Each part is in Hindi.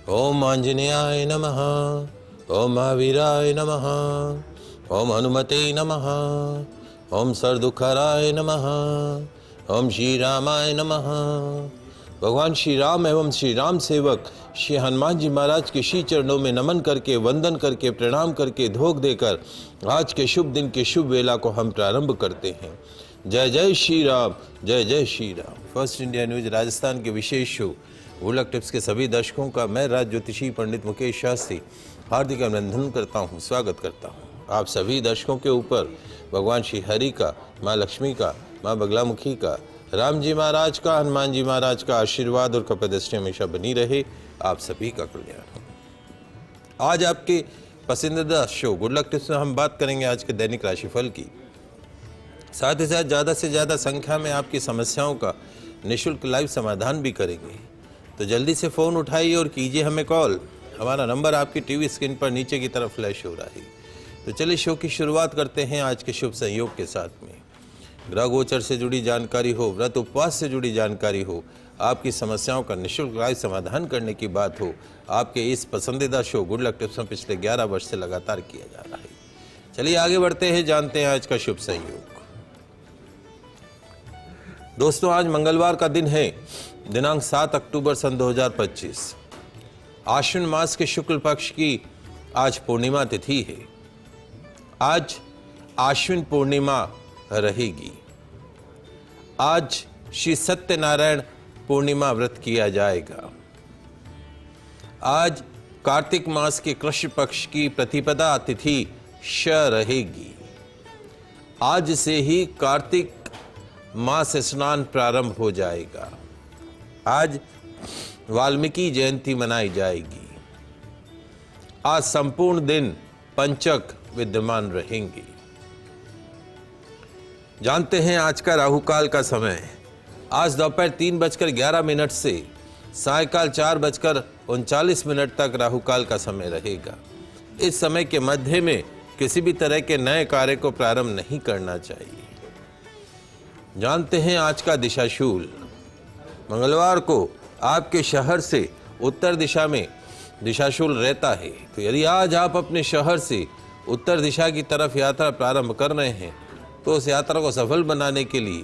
ओम आंजनेयाय नमः। ओम महावीराय नमः। ओम हनुमते नमः। ओम सरदुखराय नमः। ओम श्री रामाय नमः। भगवान श्री राम एवं श्री राम सेवक श्री हनुमान जी महाराज के श्री चरणों में नमन करके, वंदन करके, प्रणाम करके, धोख देकर आज के शुभ दिन के शुभ वेला को हम प्रारंभ करते हैं। जय जय श्री राम, जय जय Shri Ram. First India news Rajasthan के विशेष शो गुडलक टिप्स के सभी दर्शकों का मैं राज ज्योतिषी पंडित मुकेश शास्त्री हार्दिक अभिनंदन करता हूँ, स्वागत करता हूँ। आप सभी दर्शकों के ऊपर भगवान श्री हरि का, माँ लक्ष्मी का, माँ बगलामुखी का, राम जी महाराज का, हनुमान जी महाराज का आशीर्वाद और कृपा दृष्टि हमेशा बनी रहे। आप सभी का कल्याण हो। आज आपके पसंदीदा शो गुडलक टिप्स में हम बात करेंगे आज के दैनिक राशिफल की। साथ ही साथ ज़्यादा से ज़्यादा संख्या में आपकी समस्याओं का निःशुल्क लाइव समाधान भी करेंगे। तो जल्दी से फ़ोन उठाइए और कीजिए हमें कॉल। हमारा नंबर आपकी टीवी स्क्रीन पर नीचे की तरफ फ्लैश हो रहा है। तो चलिए शो की शुरुआत करते हैं आज के शुभ संयोग के साथ में। ग्रह गोचर से जुड़ी जानकारी हो, व्रत उपवास से जुड़ी जानकारी हो, आपकी समस्याओं का निःशुल्क लाइव समाधान करने की बात हो, आपके इस पसंदीदा शो गुडलक टिप्स में पिछले 11 वर्ष से लगातार किया जा रहा है। चलिए आगे बढ़ते हैं, जानते हैं आज का शुभ संयोग। दोस्तों, आज मंगलवार का दिन है, दिनांक 7 अक्टूबर सन 2025। आश्विन मास के शुक्ल पक्ष की आज पूर्णिमा तिथि है। आज आश्विन पूर्णिमा रहेगी। आज श्री सत्यनारायण पूर्णिमा व्रत किया जाएगा। आज कार्तिक मास के कृष्ण पक्ष की प्रतिपदा तिथि श रहेगी। आज से ही कार्तिक मास स्नान प्रारंभ हो जाएगा। आज वाल्मीकि जयंती मनाई जाएगी। आज संपूर्ण दिन पंचक विद्यमान रहेंगे। जानते हैं आज का राहुकाल का समय। आज दोपहर 3:11 से सायकाल 4:39 तक राहुकाल का समय रहेगा। इस समय के मध्य में किसी भी तरह के नए कार्य को प्रारंभ नहीं करना चाहिए। जानते हैं आज का दिशाशूल। मंगलवार को आपके शहर से उत्तर दिशा में दिशाशूल रहता है। तो यदि आज आप अपने शहर से उत्तर दिशा की तरफ यात्रा प्रारंभ कर रहे हैं तो उस यात्रा को सफल बनाने के लिए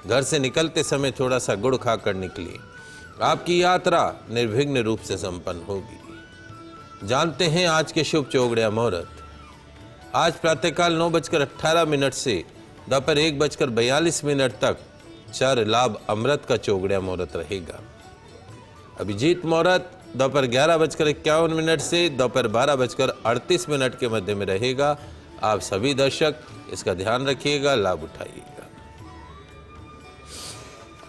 घर से निकलते समय थोड़ा सा गुड़ खाकर निकलिए। आपकी यात्रा निर्विघ्न रूप से संपन्न होगी। जानते हैं आज के शुभ चौगड़िया मुहूर्त। आज प्रातःकाल 9:18 से दोपहर 1:42 तक चर लाभ अमृत का चौगड़िया मुहूर्त रहेगा। अभिजीत मुहूर्त दोपहर 11:51 से दोपहर 12:38 के मध्य में रहेगा। आप सभी दर्शक इसका ध्यान रखिएगा, लाभ उठाइएगा।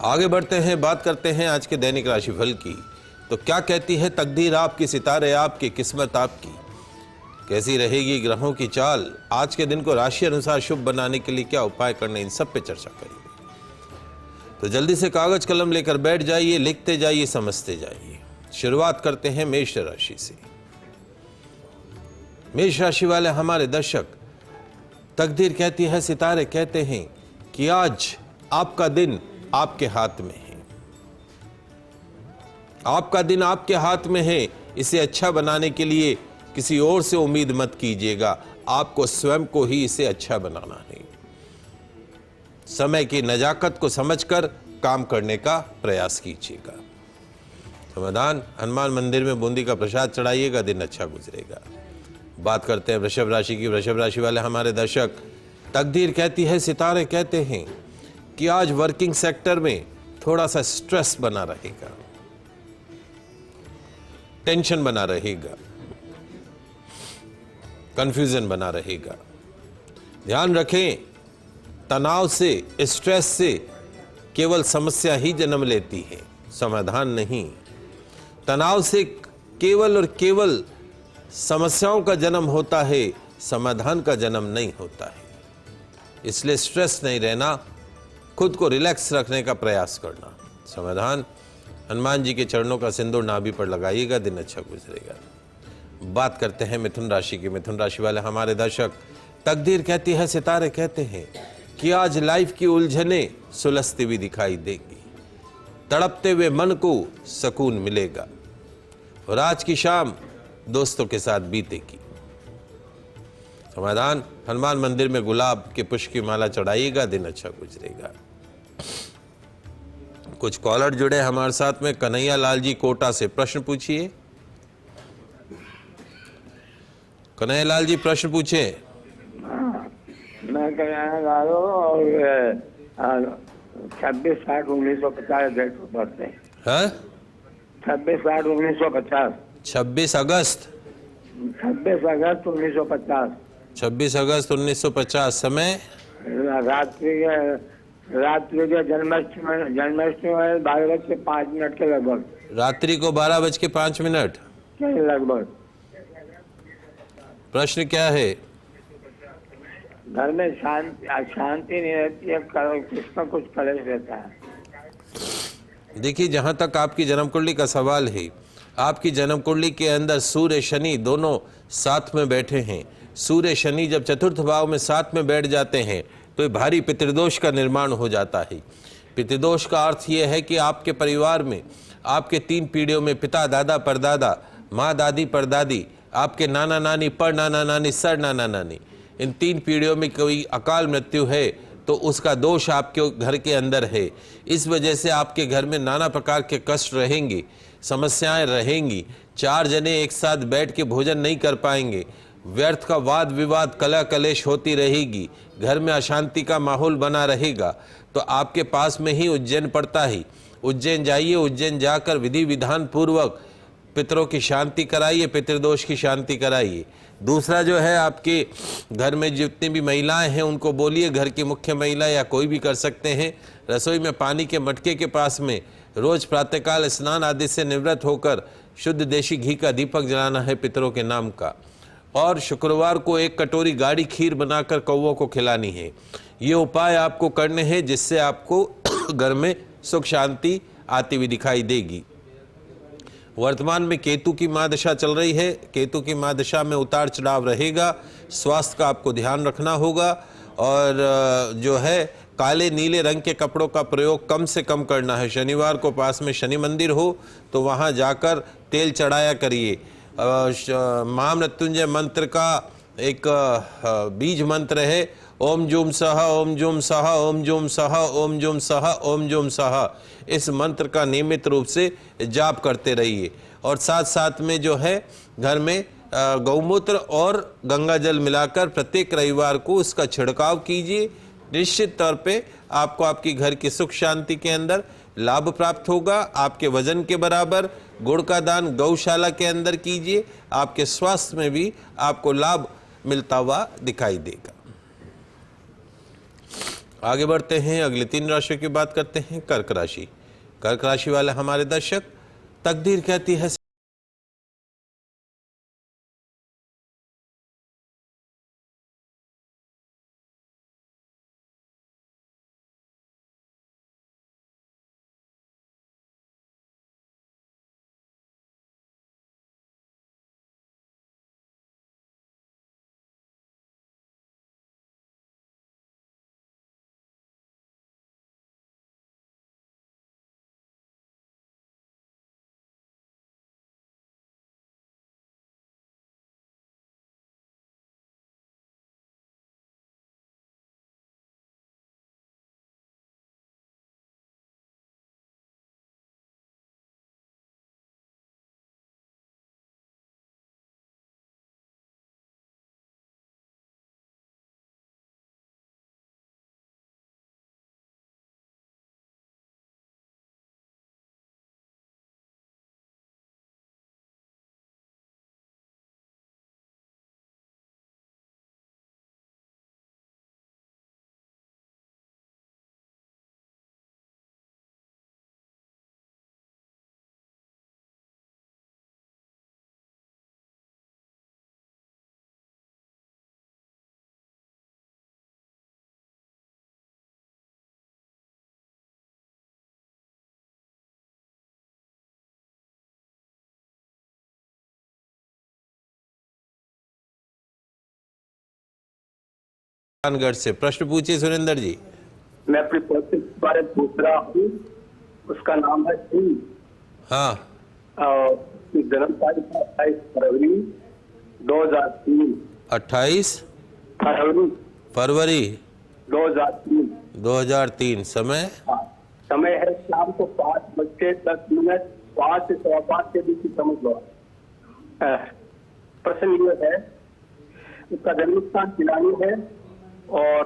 आगे बढ़ते हैं, बात करते हैं आज के दैनिक राशिफल की। तो क्या कहती है तकदीर आपकी, सितारे आपकी, किस्मत आपकी, कैसी रहेगी ग्रहों की चाल, आज के दिन को राशि अनुसार शुभ बनाने के लिए क्या उपाय करने, इन सब पे चर्चा करेंगे। तो जल्दी से कागज कलम लेकर बैठ जाइए, लिखते जाइए, समझते जाइए। शुरुआत करते हैं मेष राशि से। मेष राशि वाले हमारे दर्शक, तकदीर कहती है, सितारे कहते हैं कि आज आपका दिन आपके हाथ में है। आपका दिन आपके हाथ में है। इसे अच्छा बनाने के लिए किसी और से उम्मीद मत कीजिएगा, आपको स्वयं को ही इसे अच्छा बनाना है। समय की नजाकत को समझकर काम करने का प्रयास कीजिएगा। समाधान, हनुमान मंदिर में बूंदी का प्रसाद चढ़ाइएगा, दिन अच्छा गुजरेगा। बात करते हैं वृषभ राशि की। वृषभ राशि वाले हमारे दर्शक, तकदीर कहती है, सितारे कहते हैं कि आज वर्किंग सेक्टर में थोड़ा सा स्ट्रेस बना रहेगा, टेंशन बना रहेगा, कंफ्यूजन बना रहेगा। ध्यान रखें, तनाव से, स्ट्रेस से केवल समस्या ही जन्म लेती है, समाधान नहीं। तनाव से केवल और केवल समस्याओं का जन्म होता है, समाधान का जन्म नहीं होता है। इसलिए स्ट्रेस नहीं रहना, खुद को रिलैक्स रखने का प्रयास करना। समाधान, हनुमान जी के चरणों का सिंदूर नाभि पर लगाइएगा, दिन अच्छा गुजरेगा। बात करते हैं मिथुन राशि की। मिथुन राशि वाले हमारे दर्शक, तकदीर कहती है, सितारे कहते हैं कि आज लाइफ की उलझने सुलझती हुई दिखाई देगी। तड़पते हुए मन को सुकून मिलेगा। और आज की शाम दोस्तों के साथ बीतेगी। समाधान, हनुमान मंदिर में गुलाब के पुष्प की माला चढ़ाइएगा, दिन अच्छा गुजरेगा। कुछ कॉलर जुड़े हमारे साथ में। कन्हैया लाल जी कोटा से, प्रश्न पूछिए। कन्हैया लाल जी प्रश्न पूछे। मैं कन्हैया लाल और 26/8/1950 डेट ऑफ बर्थ है। 26/8/1950। 26 अगस्त 26 अगस्त 1950। 26 अगस्त 1950। समय रात्रि के जन्माष्टमी में 12:05 के लगभग। रात्रि को 12:05 के लगभग। प्रश्न क्या है? घर में शांति नहीं रहती है, कुछ ना कुछ कलेश रहता है। देखिए, जहां तक आपकी जन्म कुंडली का सवाल है, आपकी जन्म कुंडली के अंदर सूर्य शनि दोनों साथ में बैठे हैं। सूर्य शनि जब चतुर्थ भाव में साथ में बैठ जाते हैं तो ये भारी पितृदोष का निर्माण हो जाता है। पितृदोष का अर्थ ये है कि आपके परिवार में आपके 3 पीढ़ियों में पिता, दादा, परदादा, माँ, दादी, परदादी, आपके नाना नानी, पर नाना नानी, सर नाना नानी, इन 3 पीढ़ियों में कोई अकाल मृत्यु है तो उसका दोष आपके घर के अंदर है। इस वजह से आपके घर में नाना प्रकार के कष्ट रहेंगे, समस्याएं रहेंगी। 4 जने एक साथ बैठ के भोजन नहीं कर पाएंगे, व्यर्थ का वाद विवाद, कलह कलेश होती रहेगी, घर में अशांति का माहौल बना रहेगा। तो आपके पास में ही उज्जैन पड़ता है। उज्जैन जाइए, उज्जैन जाकर विधि विधान पूर्वक पितरों की शांति कराइए, पितृदोष की शांति कराइए। दूसरा जो है, आपके घर में जितनी भी महिलाएं हैं उनको बोलिए, घर की मुख्य महिला या कोई भी कर सकते हैं, रसोई में पानी के मटके के पास में रोज प्रातःकाल स्नान आदि से निवृत्त होकर शुद्ध देशी घी का दीपक जलाना है पितरों के नाम का। और शुक्रवार को 1 कटोरी गाढ़ी खीर बनाकर कौवों को खिलानी है। ये उपाय आपको करने हैं जिससे आपको घर में सुख शांति आती हुई दिखाई देगी। वर्तमान में केतु की महादशा चल रही है। केतु की महादशा में उतार चढ़ाव रहेगा। स्वास्थ्य का आपको ध्यान रखना होगा और जो है काले नीले रंग के कपड़ों का प्रयोग कम से कम करना है। शनिवार को पास में शनि मंदिर हो तो वहाँ जाकर तेल चढ़ाया करिए। महामृत्युंजय मंत्र का एक बीज मंत्र है, ओम जूम सह, ओम जूम सह, ओम जूम सह, ओम जूम सह, ओम जूम सह। इस मंत्र का नियमित रूप से जाप करते रहिए। और साथ साथ में जो है घर में गौमूत्र और गंगा जल मिलाकर प्रत्येक रविवार को उसका छिड़काव कीजिए। निश्चित तौर पे आपको आपकी घर की सुख शांति के अंदर लाभ प्राप्त होगा। आपके वजन के बराबर गुड़ का दान गौशाला के अंदर कीजिए, आपके स्वास्थ्य में भी आपको लाभ मिलता हुआ दिखाई देगा। आगे बढ़ते हैं, अगले 3 राशियों की बात करते हैं। कर्क राशि। कर्क राशि वाले हमारे दर्शक, तकदीर कहती है गढ़ से। प्रश्न पूछिए सुरेंद्र जी। मैं अपनी पौत्री के बारे में पूछ रहा हूँ, उसका नाम है सिंह। हाँ, और जन्म तारीख 28 फरवरी 2003। 28 फरवरी फरवरी 2003। 2003। समय? हाँ, समय है शाम को 5:10, 5 से 5:15 के बीच समझ लो। प्रश्न ये है, उसका जन्म स्थान पिलानी है, और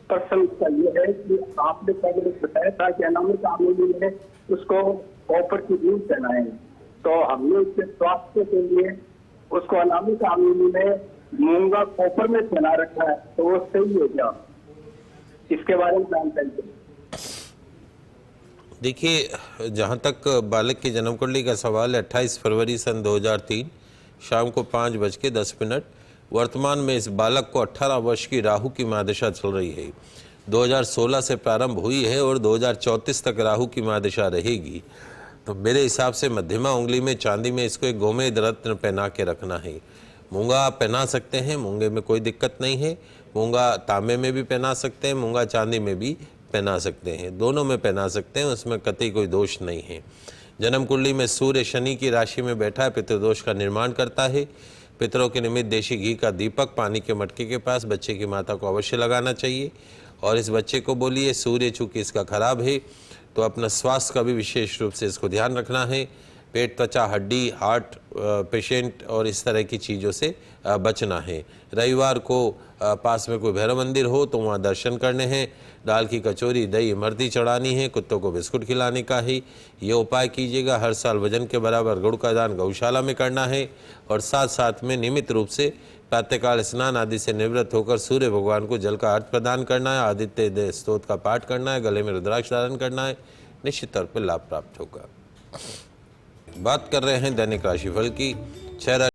प्रश्न उसका ये है कि आपने पहले बताया था कि अनामिक आमूली में उसको कॉपर की दूध पहनाएं, तो हमने उसके स्वास्थ्य के लिए उसको अनामिक आमूली में मूंगा कॉपर में पहना रखा है, तो वो सही है क्या? इसके बारे में जानकारी दें। देखिए, जहाँ तक बालक की जन्म कुंडली का सवाल है, 28 फरवरी सन 2003 शाम को 5:10। वर्तमान में इस बालक को 18 वर्ष की राहु की महादशा चल रही है। 2016 से प्रारंभ हुई है और 2034 तक राहु की महादशा रहेगी। तो मेरे हिसाब से मध्यमा उंगली में चांदी में इसको एक गोमेद रत्न पहना के रखना है। मूंगा आप पहना सकते हैं, मूंगे में कोई दिक्कत नहीं है। मूंगा तांबे में भी पहना सकते हैं, मूंगा चांदी में भी पहना सकते हैं, दोनों में पहना सकते हैं, उसमें कतई कोई दोष नहीं है। जन्म कुंडली में सूर्य शनि की राशि में बैठा है, पितृदोष का निर्माण करता है। पितरों के निमित्त देशी घी का दीपक पानी के मटके के पास बच्चे की माता को अवश्य लगाना चाहिए। और इस बच्चे को बोलिए, सूर्य चूँकि इसका खराब है तो अपना स्वास्थ्य का भी विशेष रूप से इसको ध्यान रखना है। पेट, त्वचा, हड्डी, हार्ट पेशेंट और इस तरह की चीज़ों से बचना है। रविवार को पास में कोई भैरव मंदिर हो तो वहाँ दर्शन करने हैं। दाल की कचौरी, दही, इमरती चढ़ानी है। कुत्तों को बिस्कुट खिलाने का ही ये उपाय कीजिएगा। हर साल वजन के बराबर गुड़ का दान गौशाला में करना है। और साथ साथ में नियमित रूप से प्रातःकाल स्नान आदि से निवृत्त होकर सूर्य भगवान को जल का अर्घ्य प्रदान करना है। आदित्य स्तोत्र का पाठ करना है। गले में रुद्राक्ष धारण करना है। निश्चित तौर पर लाभ प्राप्त होगा। बात कर रहे हैं दैनिक राशिफल की। 6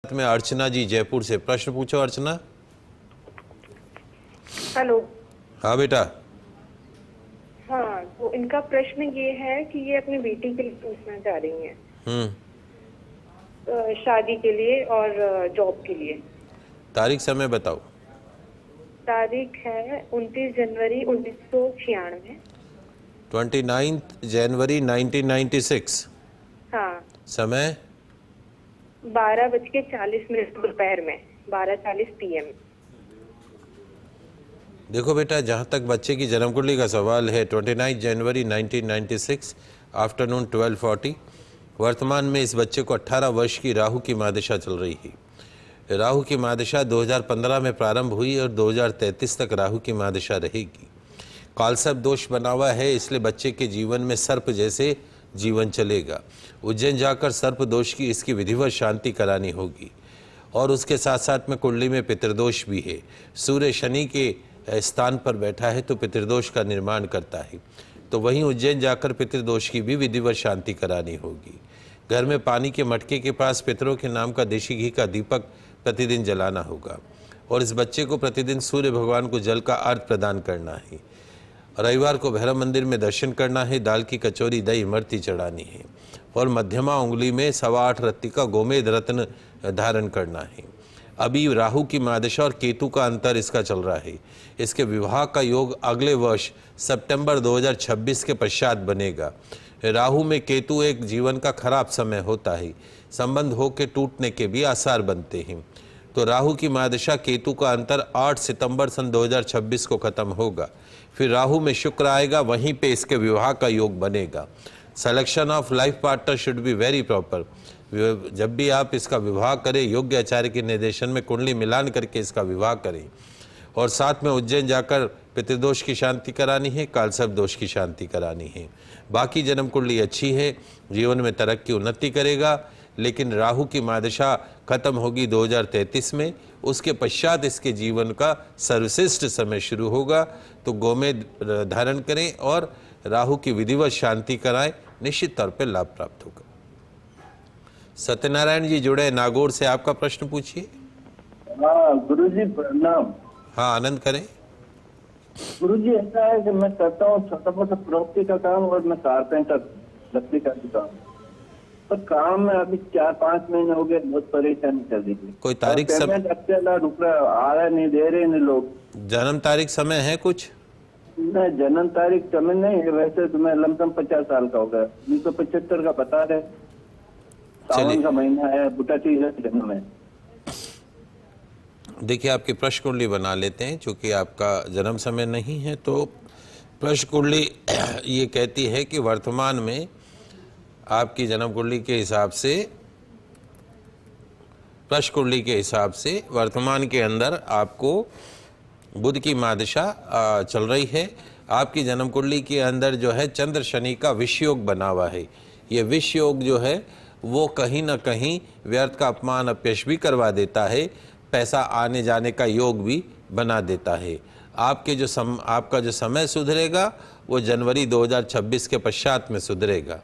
में अर्चना जी जयपुर से प्रश्न पूछो। अर्चना। हेलो। हाँ बेटा। हाँ, तो इनका प्रश्न ये है कि ये अपनी बेटी के लिए पूछना चाह रही हैं, शादी के लिए और जॉब के लिए। तारीख समय बताओ। तारीख है 29 जनवरी 1996। 29 जनवरी 1996। हाँ। समय 12:40 दोपहर में, 12:40 PM। देखो बेटा, जहाँ तक बच्चे की जन्म कुंडली का सवाल है, 29 जनवरी 1996 आफ्टरनून 12:40। वर्तमान में इस बच्चे को 18 वर्ष की राहु की महादशा चल रही है। राहु की महादशा 2015 में प्रारंभ हुई और 2033 तक राहु की महादशा रहेगी। कालसर्प दोष बना हुआ है, इसलिए बच्चे के जीवन में सर्प जैसे जीवन चलेगा। उज्जैन जाकर सर्प दोष की इसकी विधिवत शांति करानी होगी। और उसके साथ साथ में कुंडली में पितृदोष भी है। सूर्य शनि के स्थान पर बैठा है तो पितृदोष का निर्माण करता है, तो वहीं उज्जैन जाकर पितृदोष की भी विधिवत शांति करानी होगी। घर में पानी के मटके के पास पितरों के नाम का देशी घी का दीपक प्रतिदिन जलाना होगा। और इस बच्चे को प्रतिदिन सूर्य भगवान को जल का अर्घ प्रदान करना है। रविवार को भैरव मंदिर में दर्शन करना है, दाल की कचौरी, दही, इमरती चढ़ानी है और मध्यमा उंगली में 8.25 रत्ती का गोमेद रत्न धारण करना है। अभी राहु की महादशा और केतु का अंतर इसका चल रहा है। इसके विवाह का योग अगले वर्ष सितंबर 2026 के पश्चात बनेगा। राहु में केतु एक जीवन का खराब समय होता है, संबंध हो के टूटने के भी आसार बनते हैं। तो राहु की महादशा केतु का अंतर 8 सितंबर सन 2026 को खत्म होगा। फिर राहु में शुक्र आएगा, वहीं पे इसके विवाह का योग बनेगा। Selection of life partner should be very proper. जब भी आप इसका विवाह करें, योग्य आचार्य के निर्देशन में कुंडली मिलान करके इसका विवाह करें। और साथ में उज्जैन जाकर पितृदोष की शांति करानी है, कालसर्प दोष की शांति करानी है। बाकी जन्म कुंडली अच्छी है, जीवन में तरक्की उन्नति करेगा। लेकिन राहु की महादशा खत्म होगी 2033 में, उसके पश्चात इसके जीवन का सर्वश्रेष्ठ समय शुरू होगा। तो गोमेद धारण करें और राहु की विधिवत शांति कराएं, निश्चित तौर पर लाभ प्राप्त होगा। सत्यनारायण जी जुड़े नागौर से, आपका प्रश्न पूछिए। हाँ गुरुजी प्रणाम। हाँ, आनंद करें। गुरुजी ऐसा है कि मैं करता हूँ छोटा मोटा प्रॉपर्टी का काम और मैं कारपेंटर लकड़ी का भी काम, पर काम में अभी 4-5 महीने हो गए, बहुत परेशानी चल रही है। कोई तारीख पेमेंट अच्छा रुपया आ रहा नहीं, दे रहे नहीं लोग। जन्म तारीख समय है कुछ? नहीं, जन्म तारीख समय नहीं है, वैसे तो मैं लमसम 50 साल का हो गया। 1975 का बता रहे, सावन का महीना है, बुटा चीज जन्म है। देखिए, आपकी प्रश्न कुंडली बना लेते हैं। चूंकि आपका जन्म समय नहीं है तो प्रश्न कुंडली ये कहती है कि वर्तमान में आपकी जन्म कुंडली के हिसाब से, प्रश्न कुंडली के हिसाब से वर्तमान के अंदर आपको बुध की महादशा चल रही है। आपकी जन्म कुंडली के अंदर जो है चंद्र शनि का विषय योग बना हुआ है। ये विषय योग जो है वो कहीं ना कहीं व्यर्थ का अपमान अपयश भी करवा देता है, पैसा आने जाने का योग भी बना देता है। आपके जो आपका जो समय सुधरेगा वो जनवरी 2026 के पश्चात में सुधरेगा।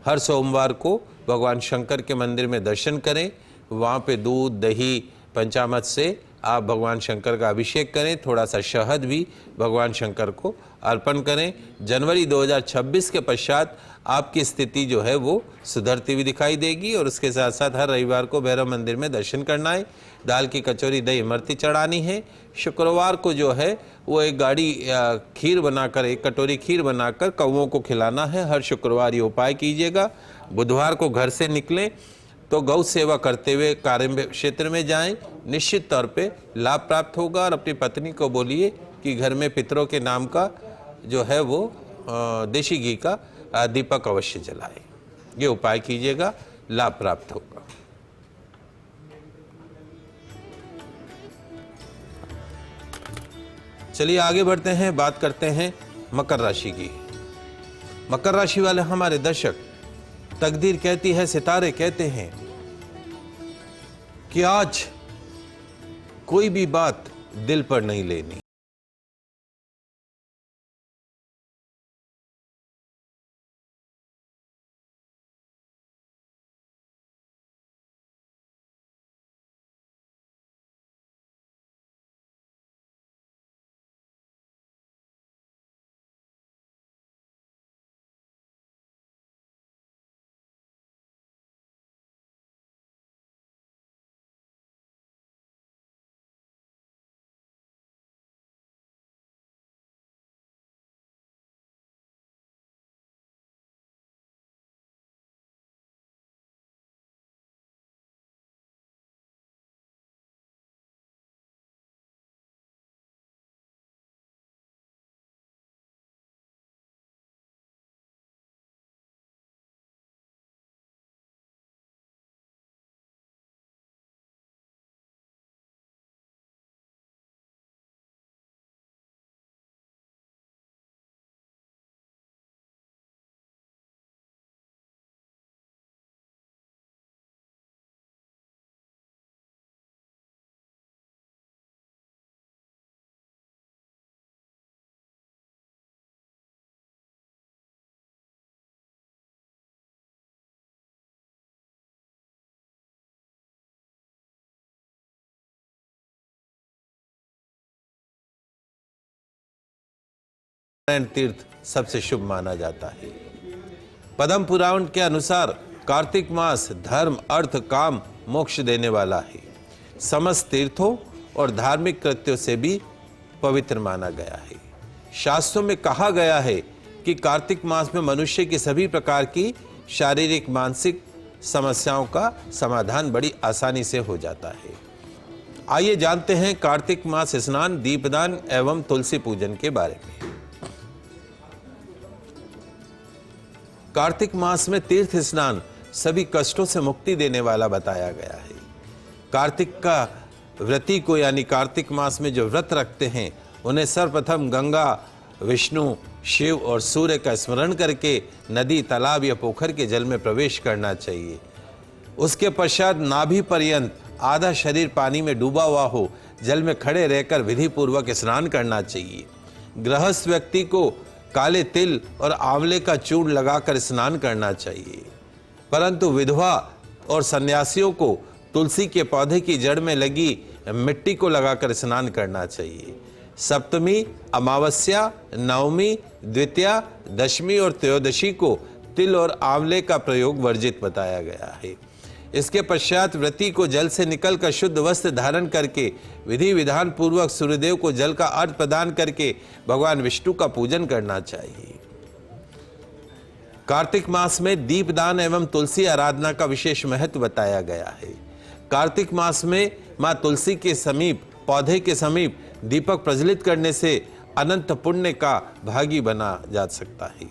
हर सोमवार को भगवान शंकर के मंदिर में दर्शन करें, वहाँ पे दूध, दही, पंचामृत से आप भगवान शंकर का अभिषेक करें। थोड़ा सा शहद भी भगवान शंकर को अर्पण करें। जनवरी 2026 के पश्चात आपकी स्थिति जो है वो सुधरती हुई दिखाई देगी। और उसके साथ साथ हर रविवार को भैरव मंदिर में दर्शन करना है, दाल की कचौरी, दही, इमरती चढ़ानी है। शुक्रवार को जो है वो एक गाड़ी खीर बनाकर, एक कटोरी खीर बनाकर कौवों को खिलाना है। हर शुक्रवार ये उपाय कीजिएगा। बुधवार को घर से निकलें तो गौ सेवा करते हुए कार्य क्षेत्र में जाएं, निश्चित तौर पे लाभ प्राप्त होगा। और अपनी पत्नी को बोलिए कि घर में पितरों के नाम का जो है वो देशी घी का दीपक अवश्य जलाए। ये उपाय कीजिएगा, लाभ प्राप्त होगा। चलिए आगे बढ़ते हैं, बात करते हैं मकर राशि की। मकर राशि वाले हमारे दर्शक, तकदीर कहती है, सितारे कहते हैं कि आज कोई भी बात दिल पर नहीं लेनी। नारायण तीर्थ सबसे शुभ माना जाता है। पद्म पुराण के अनुसार कार्तिक मास धर्म, अर्थ, काम, मोक्ष देने वाला है। समस्त तीर्थों और धार्मिक कृत्यों से भी पवित्र माना गया है। शास्त्रों में कहा गया है कि कार्तिक मास में मनुष्य की सभी प्रकार की शारीरिक, मानसिक समस्याओं का समाधान बड़ी आसानी से हो जाता है। आइए जानते हैं कार्तिक मास स्नान, दीपदान एवं तुलसी पूजन के बारे में। कार्तिक मास में तीर्थ स्नान सभी कष्टों से मुक्ति देने वाला बताया गया है। कार्तिक का व्रती को यानी कार्तिक मास में जो व्रत रखते हैं उन्हें सर्वप्रथम गंगा, विष्णु, शिव और सूर्य का स्मरण करके नदी, तालाब या पोखर के जल में प्रवेश करना चाहिए। उसके पश्चात नाभि पर्यंत आधा शरीर पानी में डूबा हुआ हो जल में खड़े रहकर विधि पूर्वक स्नान करना चाहिए। गृहस्थ व्यक्ति को काले तिल और आंवले का चूर्ण लगाकर स्नान करना चाहिए, परंतु विधवा और सन्यासियों को तुलसी के पौधे की जड़ में लगी मिट्टी को लगाकर स्नान करना चाहिए। सप्तमी, अमावस्या, नवमी, द्वितीया, दशमी और त्रयोदशी को तिल और आंवले का प्रयोग वर्जित बताया गया है। इसके पश्चात व्रती को जल से निकलकर शुद्ध वस्त्र धारण करके विधि विधान पूर्वक सूर्यदेव को जल का अर्घ्य प्रदान करके भगवान विष्णु का पूजन करना चाहिए। कार्तिक मास में दीपदान एवं तुलसी आराधना का विशेष महत्व बताया गया है। कार्तिक मास में मां तुलसी के समीप, पौधे के समीप दीपक प्रज्वलित करने से अनंत पुण्य का भागी बना जा सकता है।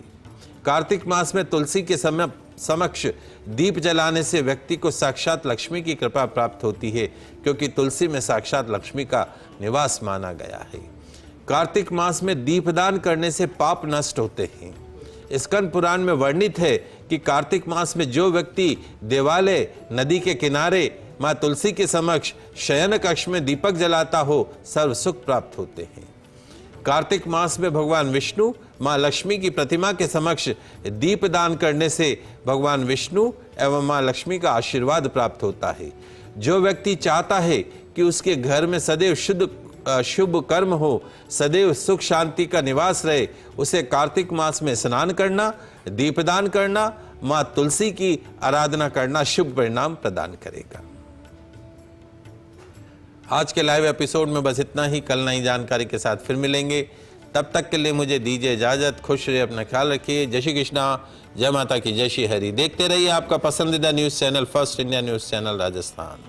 कार्तिक मास में तुलसी के समक्ष दीप जलाने से व्यक्ति को साक्षात लक्ष्मी की कृपा प्राप्त होती है, क्योंकि तुलसी में साक्षात लक्ष्मी का निवास माना गया है। कार्तिक मास में दीपदान करने से पाप नष्ट होते हैं। स्कंद पुराण में वर्णित है कि कार्तिक मास में जो व्यक्ति देवालय, नदी के किनारे मां तुलसी के समक्ष शयन कक्ष में दीपक जलाता हो सर्व सुख प्राप्त होते हैं। कार्तिक मास में भगवान विष्णु, मां लक्ष्मी की प्रतिमा के समक्ष दीपदान करने से भगवान विष्णु एवं मां लक्ष्मी का आशीर्वाद प्राप्त होता है। जो व्यक्ति चाहता है कि उसके घर में सदैव शुभ कर्म हो, सदैव सुख शांति का निवास रहे, उसे कार्तिक मास में स्नान करना, दीपदान करना, मां तुलसी की आराधना करना शुभ परिणाम प्रदान करेगा। आज के लाइव एपिसोड में बस इतना ही। कल नई जानकारी के साथ फिर मिलेंगे। तब तक के लिए मुझे दीजिए इजाजत। खुश रहिए, अपना ख्याल रखिए। जय श्री कृष्णा, जय माता की, जय श्री हरि। देखते रहिए आपका पसंदीदा news channel first India news channel Rajasthan.